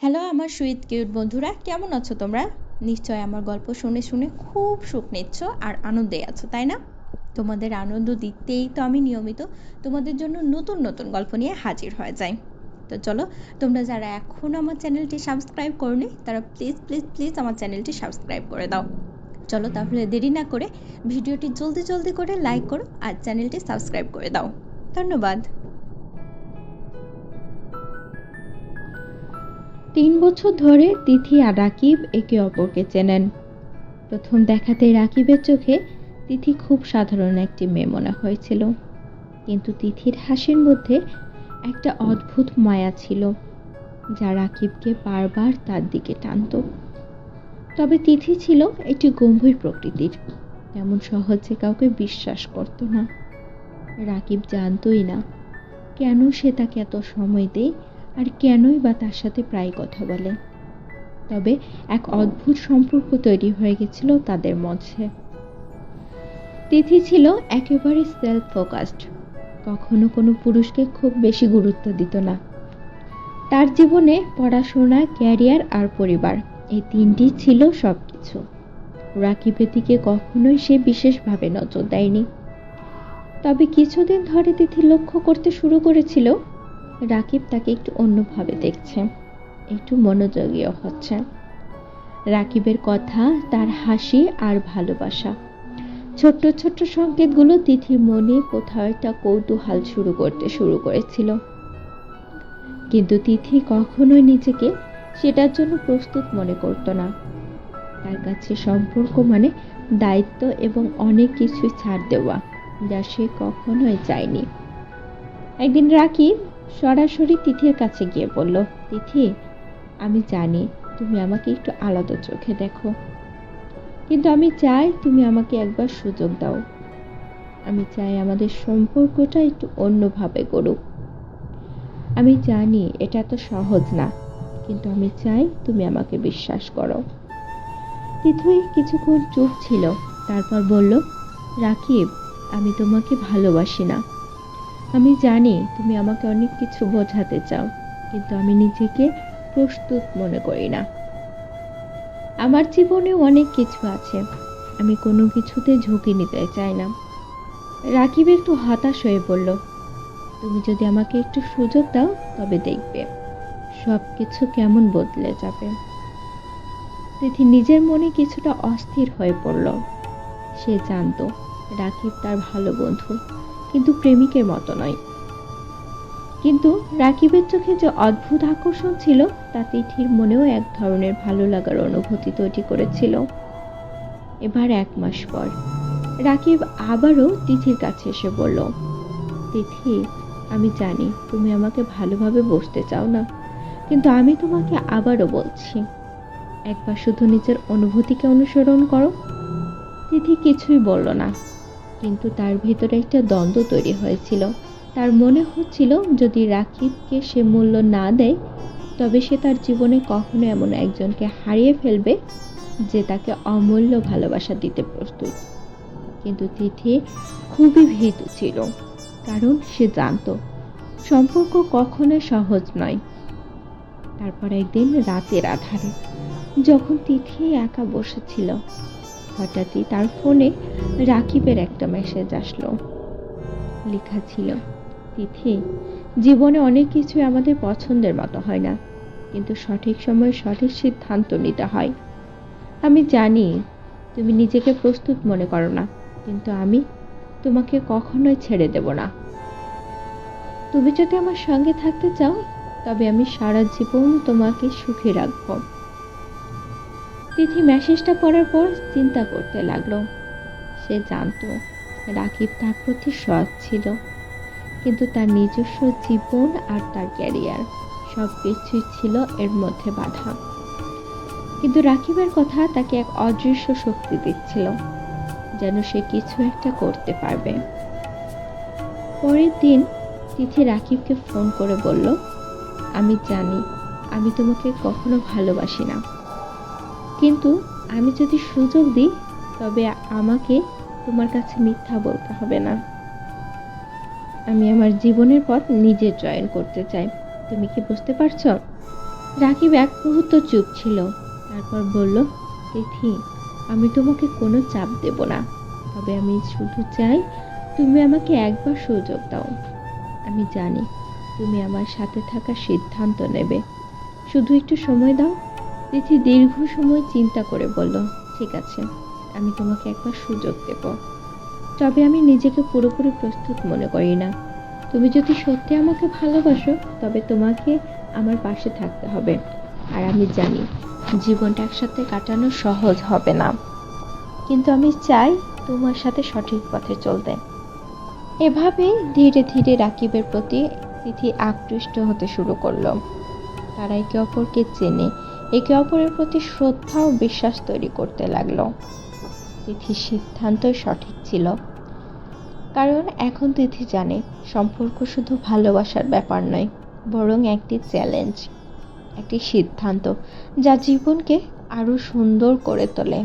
Hello আমার sweet cute বন্ধুরা, কেমন আছো তোমরা? নিশ্চয় আমার গল্প শুনে শুনে খুব সুখ নিচ্ছ আর আনন্দে আছো, তাই না? তোমাদের আনন্দ দিতেই তো আমি নিয়মিত তোমাদের জন্য নতুন নতুন গল্প নিয়ে হাজির হয়ে যাই। তো চলো, তোমরা যারা এখনও আমার চ্যানেলটি সাবস্ক্রাইব করনি তারা প্লিজ প্লিজ প্লিজ আমার চ্যানেলটি সাবস্ক্রাইব করে দাও। চলো তাহলে দেরি না করে ভিডিওটি জলদি জলদি করে লাইক করো আর চ্যানেলটি সাবস্ক্রাইব করে দাও। ধন্যবাদ। 3 বছর ধরে তিথি আর রাকিব একে অপরকে চেনেন। প্রথম দেখাতে রাকিবের চোখে তিথি খুব সাধারণ একটি মেয়ে মনে হয়েছিল, কিন্তু তিথির হাসির মধ্যে একটা অদ্ভুত মায়া ছিল যা রাকিবকে বারবার তার দিকে টানত। তবে তিথি ছিল একটি গম্ভীর প্রকৃতির, তেমন সহজে কাউকে বিশ্বাস করত না। রাকিব জানতই না কেন সে তাকে এত সময় দেয় আর কেনই বা তার সাথে প্রায় কথা বলে। তবে এক অদ্ভুত সম্পর্ক তৈরি হয়ে গেছিল তাদের মধ্যে। তিথি ছিল একেবারে সেলফ ফোকাসড, কখনো কোনো পুরুষকে খুব বেশি গুরুত্ব দিত না। তার জীবনে পড়াশোনা, ক্যারিয়ার আর পরিবার, এই তিনটি ছিল সবকিছু। রাকিবের দিকে কখনোই সে বিশেষভাবে নজর দেয়নি। তবে কিছুদিন ধরে তিথি লক্ষ্য করতে শুরু করেছিল রাকিব তাকে একটু অন্যভাবে দেখছে, একটু মনোযোগীও হচ্ছে। রাকিবের কথা, তার হাসি আর ভালোবাসা, ছোট্ট ছোট্ট সংকেতগুলো তিথির মনে কোথাও একটা কৌতূহল শুরু করেছিল। কিন্তু তিথি কখনোই নিজেকে সেটার জন্য প্রস্তুত মনে করত না। তার কাছে সম্পর্ক মানে দায়িত্ব এবং অনেক কিছু ছাড় দেওয়া, যা সে কখনোই চায়নি। একদিন রাকিব সরাসরি তিথির কাছে গিয়ে বলল, তিথি, আমি জানি তুমি আমাকে একটু আলাদা চোখে দেখো, কিন্তু আমি চাই তুমি আমাকে একবার সুযোগ দাও। আমি চাই আমাদের সম্পর্কটা একটু অন্যভাবে গড়ুক। আমি জানি এটা তো সহজ না, কিন্তু আমি চাই তুমি আমাকে বিশ্বাস করো। তিথি কিছুক্ষণ চুপ ছিল, তারপর বলল, রাকিব, আমি তোমাকে ভালোবাসি না। আমি জানি তুমি আমাকে অনেক কিছু বোঝাতে চাও, কিন্তু আমি নিজেকে প্রস্তুত মনে করি না। আমার জীবনে অনেক কিছু আছে, আমি কোনো কিছুতে ঝুঁকি নিতে চাই না। রাকিব একটু হতাশ হয়ে বলল, তুমি যদি আমাকে একটু সুযোগ দাও তবে দেখবে সব কিছু কেমন বদলে যাবে। তিথি নিজের মনে কিছুটা অস্থির হয়ে পড়ল। সে জানতো রাকিব তার ভালো বন্ধু, কিন্তু প্রেমিকের মতো নয়। কিন্তু রাকিবের চোখে যে অদ্ভুত আকর্ষণ ছিল তা তিথির মনেও এক ধরনের ভালো লাগার অনুভূতি তৈরি করেছিল। এবার 1 মাস পর রাকিব আবারও তিথির কাছে এসে বলল, তিথি, আমি জানি তুমি আমাকে ভালোভাবে বসতে চাও না, কিন্তু আমি তোমাকে আবারও বলছি, একবার শুধু নিজের অনুভূতিকে অনুসরণ করো। তিথি কিছুই বলল না, কিন্তু তার ভিতরে একটা দ্বন্দ্ব তৈরি হয়েছিল। তার মনে হচ্ছিল যদি রাকিবকে সে মূল্য না দেয় তবে সে তার জীবনে কখনো এমন একজনকে হারিয়ে ফেলবে যে তাকে অমূল্য ভালোবাসা দিতে প্রস্তুত। কিন্তু তিথি খুবই ভীতু ছিল, কারণ সে জানত সম্পর্ক কখনোই সহজ নয়। তারপর একদিন রাতের আধারে যখন তিথি একা বসেছিল, হঠাৎই তার ফোনে রাকিবের একটা মেসেজ আসলো। লেখা ছিল, তিথি, জীবনে অনেক কিছু আমাদের পছন্দের মতো হয় না, কিন্তু সঠিক সময়ে সঠিক সিদ্ধান্ত নিতে হয়। আমি জানি তুমি নিজেকে প্রস্তুত মনে করো না, কিন্তু আমি তোমাকে কখনোই ছেড়ে দেব না। তুমি যদি আমার সঙ্গে থাকতে চাও তবে আমি সারা জীবন তোমাকে সুখী রাখবো। তিথি মেসেজটা পড়ার পর চিন্তা করতে লাগলো। সে জানতো রাকিব তার প্রতি সৎ ছিল, কিন্তু তার নিজস্ব জীবন আর তার ক্যারিয়ার সব কিছুই ছিল এর মধ্যে বাধা। কিন্তু রাকিবের কথা তাকে এক অদৃশ্য শক্তি দিচ্ছিল, যেন সে কিছু একটা করতে পারবে। পরের দিন তিথি রাকিবকে ফোন করে বলল, আমি জানি আমি তোমাকে কখনো ভালোবাসি না, কিন্তু আমি যদি সুযোগ দিই তবে আমাকে তোমার কাছে মিথ্যা বলতে হবে না। আমি আমার জীবনের পথ নিজে চয়ন করতে চাই, তুমি কি বুঝতে পারছো? রাকিব এক মুহূর্ত চুপ ছিল, তারপর বলল, তিথি, আমি তোমাকে কোনো চাপ দেব না, তবে আমি শুধু চাই তুমি আমাকে একবার সুযোগ দাও। আমি জানি তুমি আমার সাথে থাকার সিদ্ধান্ত নেবে, শুধু একটু সময় দাও। তিথি দীর্ঘ সময় চিন্তা করে বলল, ঠিক আছে, আমি তোমাকে একবার সুযোগ দেব, তবে আমি নিজেকে পুরোপুরি প্রস্তুত মনে করি না। তুমি যদি সত্যি আমাকে ভালোবাসো তবে তোমাকে আমার পাশে থাকতে হবে, আর আমি জানি জীবনটা একসাথে কাটানো সহজ হবে না, কিন্তু আমি চাই তোমার সাথে সঠিক পথে চলতে। এভাবে ধীরে ধীরে রাকিবের প্রতি তিথি আকৃষ্ট হতে শুরু করলো। তারা একে অপরকে চেনে, একে অপরের প্রতি শ্রদ্ধা ও বিশ্বাস তৈরি করতে লাগলো। তিথির সিদ্ধান্ত সঠিক ছিল, কারণ এখন তিথি জানে সম্পর্ক শুধু ভালোবাসার ব্যাপার নয়, বরং একটি চ্যালেঞ্জ, একটি সিদ্ধান্ত যা জীবনকে আরো সুন্দর করে তোলে।